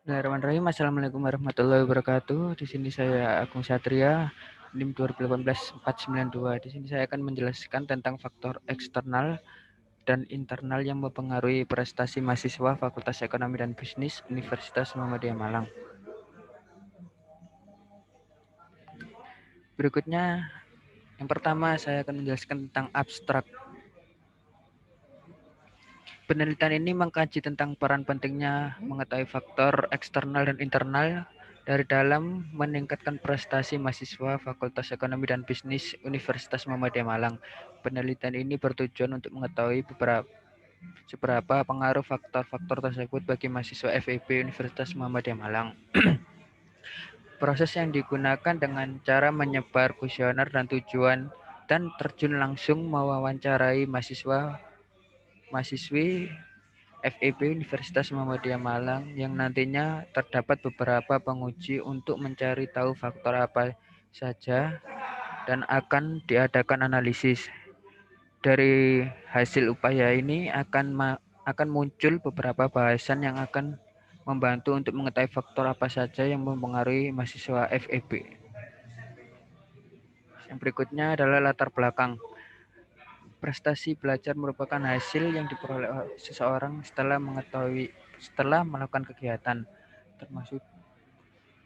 Bismillahirrahmanirrahim. Assalamualaikum warahmatullahi wabarakatuh. Di sini saya Agung Satria, NIM 2018-492. Di sini saya akan menjelaskan tentang faktor eksternal dan internal yang mempengaruhi prestasi mahasiswa Fakultas Ekonomi dan Bisnis Universitas Muhammadiyah Malang. Berikutnya, yang pertama saya akan menjelaskan tentang abstrak. Penelitian ini mengkaji tentang peran pentingnya mengetahui faktor eksternal dan internal dari dalam meningkatkan prestasi mahasiswa Fakultas Ekonomi dan Bisnis Universitas Muhammadiyah Malang. Penelitian ini bertujuan untuk mengetahui seberapa pengaruh faktor-faktor tersebut bagi mahasiswa FEB Universitas Muhammadiyah Malang. Proses yang digunakan dengan cara menyebar kuesioner dan tujuan dan terjun langsung mewawancarai mahasiswi FEB Universitas Muhammadiyah Malang yang nantinya terdapat beberapa penguji untuk mencari tahu faktor apa saja dan akan diadakan analisis. Dari hasil upaya ini akan muncul beberapa bahasan yang akan membantu untuk mengetahui faktor apa saja yang mempengaruhi mahasiswa FEB. Yang berikutnya adalah latar belakang. Prestasi belajar merupakan hasil yang diperoleh seseorang setelah melakukan kegiatan, termasuk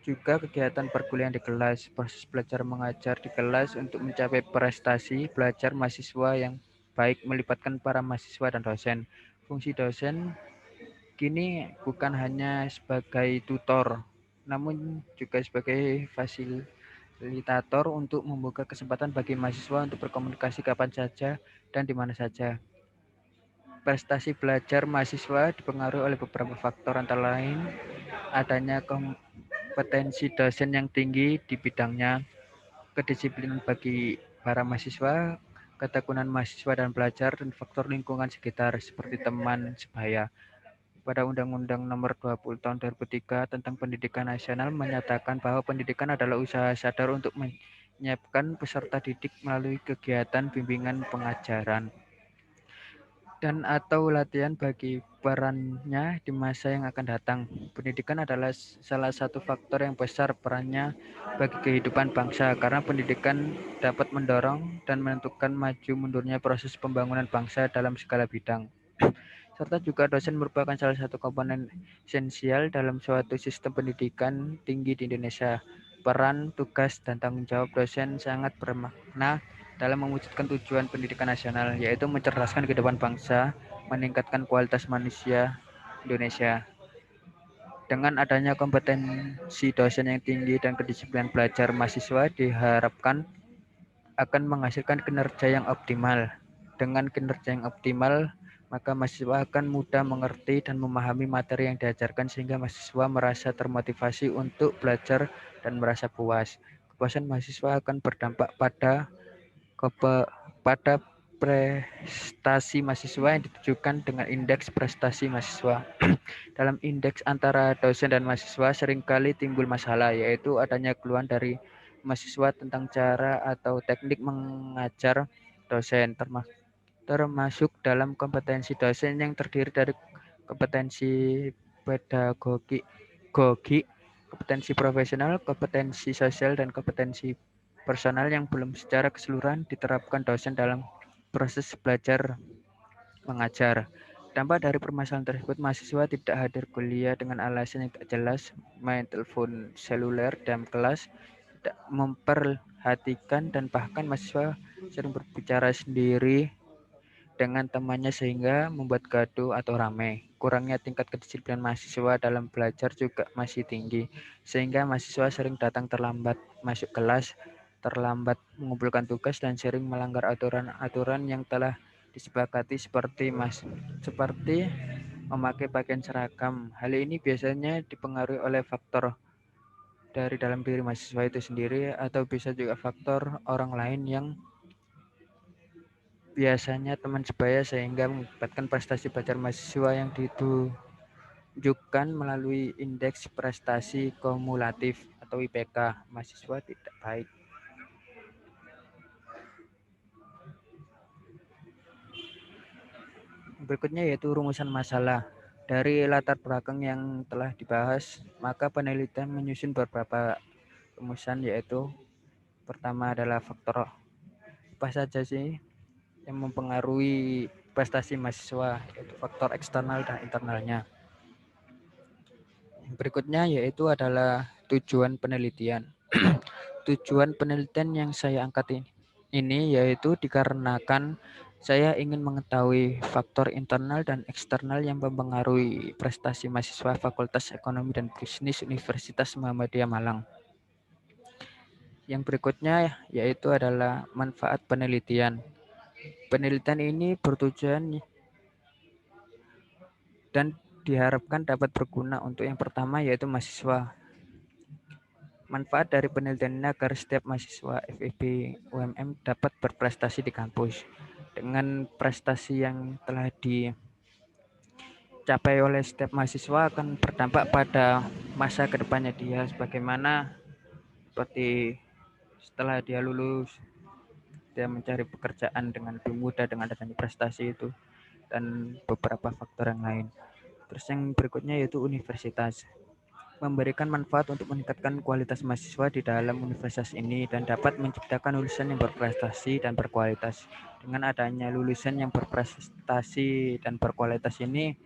juga kegiatan perkuliahan di kelas. Proses belajar mengajar di kelas untuk mencapai prestasi belajar mahasiswa yang baik melibatkan para mahasiswa dan dosen. Fungsi dosen kini bukan hanya sebagai tutor, namun juga sebagai fasilitator untuk membuka kesempatan bagi mahasiswa untuk berkomunikasi kapan saja dan di mana saja. Prestasi belajar mahasiswa dipengaruhi oleh beberapa faktor antara lain adanya kompetensi dosen yang tinggi di bidangnya, kedisiplinan bagi para mahasiswa, ketekunan mahasiswa dan belajar, dan faktor lingkungan sekitar seperti teman sebaya. Pada Undang-Undang Nomor 20 Tahun 2003 tentang Pendidikan Nasional menyatakan bahwa pendidikan adalah usaha sadar untuk menyiapkan peserta didik melalui kegiatan bimbingan pengajaran dan atau latihan bagi perannya di masa yang akan datang. Pendidikan adalah salah satu faktor yang besar perannya bagi kehidupan bangsa karena pendidikan dapat mendorong dan menentukan maju mundurnya proses pembangunan bangsa dalam segala bidang. Serta juga dosen merupakan salah satu komponen esensial dalam suatu sistem pendidikan tinggi di Indonesia. Peran, tugas, dan tanggung jawab dosen sangat bermakna dalam mewujudkan tujuan pendidikan nasional, yaitu mencerdaskan kehidupan bangsa, meningkatkan kualitas manusia Indonesia. Dengan adanya kompetensi dosen yang tinggi dan kedisiplinan belajar mahasiswa diharapkan akan menghasilkan kinerja yang optimal. Dengan kinerja yang optimal, maka mahasiswa akan mudah mengerti dan memahami materi yang diajarkan sehingga mahasiswa merasa termotivasi untuk belajar dan merasa puas. Kepuasan mahasiswa akan berdampak pada prestasi mahasiswa yang ditujukan dengan indeks prestasi mahasiswa. Dalam indeks antara dosen dan mahasiswa seringkali timbul masalah, yaitu adanya keluhan dari mahasiswa tentang cara atau teknik mengajar dosen, termasuk dalam kompetensi dosen yang terdiri dari kompetensi pedagogi, kompetensi profesional, kompetensi sosial, dan kompetensi personal yang belum secara keseluruhan diterapkan dosen dalam proses belajar mengajar. Dampak dari permasalahan tersebut, mahasiswa tidak hadir kuliah dengan alasan yang tak jelas, main telepon seluler dalam kelas, tidak memperhatikan, dan bahkan mahasiswa sering berbicara sendiri dengan temannya sehingga membuat gaduh atau ramai. Kurangnya tingkat kedisiplinan mahasiswa dalam belajar juga masih tinggi, sehingga mahasiswa sering datang terlambat masuk kelas, terlambat mengumpulkan tugas, dan sering melanggar aturan-aturan yang telah disepakati seperti memakai pakaian seragam. Hal ini biasanya dipengaruhi oleh faktor dari dalam diri mahasiswa itu sendiri atau bisa juga faktor orang lain yang biasanya teman sebaya sehingga mengakibatkan prestasi belajar mahasiswa yang ditunjukkan melalui indeks prestasi kumulatif atau IPK mahasiswa tidak baik. Berikutnya yaitu rumusan masalah. Dari latar belakang yang telah dibahas, maka penelitian menyusun beberapa rumusan, yaitu pertama adalah faktor apa saja sih yang mempengaruhi prestasi mahasiswa, yaitu faktor eksternal dan internalnya. Berikutnya yaitu adalah tujuan penelitian. Tujuan penelitian yang saya angkat ini yaitu dikarenakan saya ingin mengetahui faktor internal dan eksternal yang mempengaruhi prestasi mahasiswa Fakultas Ekonomi dan Bisnis Universitas Muhammadiyah Malang. Yang berikutnya yaitu adalah manfaat penelitian. Penelitian ini bertujuan dan diharapkan dapat berguna untuk yang pertama yaitu mahasiswa. Manfaat dari penelitian ini agar setiap mahasiswa FEB UMM dapat berprestasi di kampus. Dengan prestasi yang telah dicapai oleh setiap mahasiswa akan berdampak pada masa kedepannya dia, sebagaimana seperti setelah dia lulus, dia mencari pekerjaan dengan lebih mudah dengan adanya prestasi itu, dan beberapa faktor yang lain. Terus yang berikutnya yaitu universitas. Memberikan manfaat untuk meningkatkan kualitas mahasiswa di dalam universitas ini dan dapat menciptakan lulusan yang berprestasi dan berkualitas. Dengan adanya lulusan yang berprestasi dan berkualitas ini,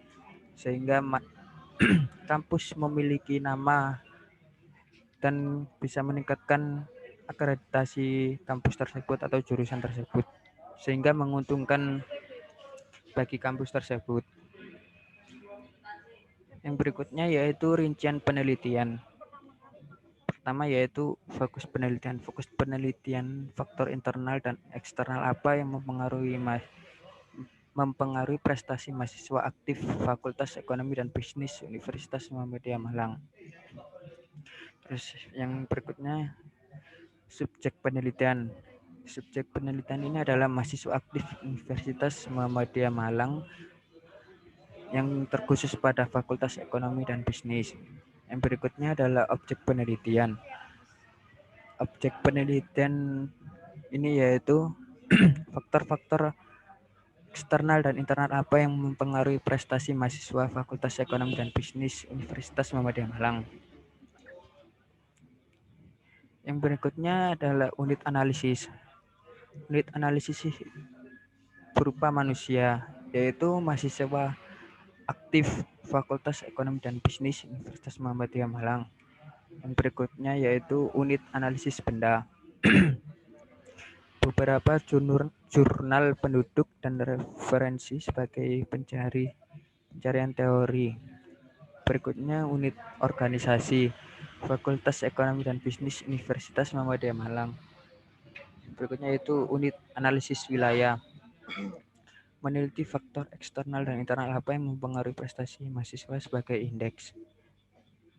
sehingga kampus memiliki nama dan bisa meningkatkan akreditasi kampus tersebut atau jurusan tersebut, sehingga menguntungkan bagi kampus tersebut. Yang berikutnya yaitu rincian penelitian. Pertama yaitu fokus penelitian. Fokus penelitian faktor internal dan eksternal apa yang mempengaruhi prestasi mahasiswa aktif Fakultas Ekonomi dan Bisnis Universitas Muhammadiyah Malang. Terus yang berikutnya subjek penelitian. Subjek penelitian ini adalah mahasiswa aktif Universitas Muhammadiyah Malang yang terkhusus pada Fakultas Ekonomi dan Bisnis. Yang berikutnya adalah objek penelitian. Objek penelitian ini yaitu faktor-faktor eksternal dan internal apa yang mempengaruhi prestasi mahasiswa Fakultas Ekonomi dan Bisnis Universitas Muhammadiyah Malang. Yang berikutnya adalah unit analisis. Unit analisis berupa manusia, yaitu mahasiswa aktif Fakultas Ekonomi dan Bisnis Universitas Muhammadiyah Malang. Yang berikutnya yaitu unit analisis benda. Beberapa jurnal penduduk dan referensi sebagai pencarian teori. Berikutnya unit organisasi Fakultas Ekonomi dan Bisnis Universitas Muhammadiyah Malang. Berikutnya itu unit analisis wilayah. Meneliti faktor eksternal dan internal apa yang mempengaruhi prestasi mahasiswa sebagai indeks.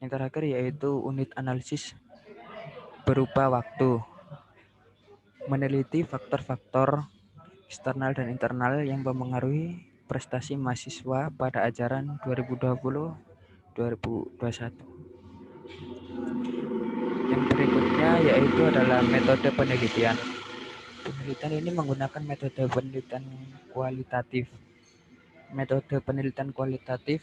Yang terakhir yaitu unit analisis berupa waktu. Meneliti faktor-faktor eksternal dan internal yang mempengaruhi prestasi mahasiswa pada ajaran 2020-2021. Yang berikutnya yaitu adalah metode penelitian. Penelitian ini menggunakan metode penelitian kualitatif. Metode penelitian kualitatif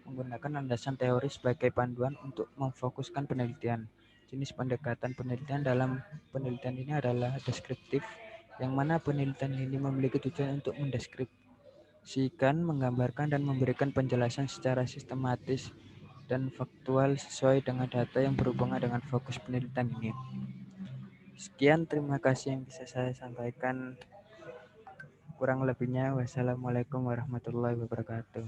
menggunakan landasan teori sebagai panduan untuk memfokuskan penelitian. Jenis pendekatan penelitian dalam penelitian ini adalah deskriptif, yang mana penelitian ini memiliki tujuan untuk mendeskripsikan, menggambarkan, dan memberikan penjelasan secara sistematis dan faktual sesuai dengan data yang berhubungan dengan fokus penelitian ini. Sekian, terima kasih yang bisa saya sampaikan. Kurang lebihnya, wassalamualaikum warahmatullahi wabarakatuh.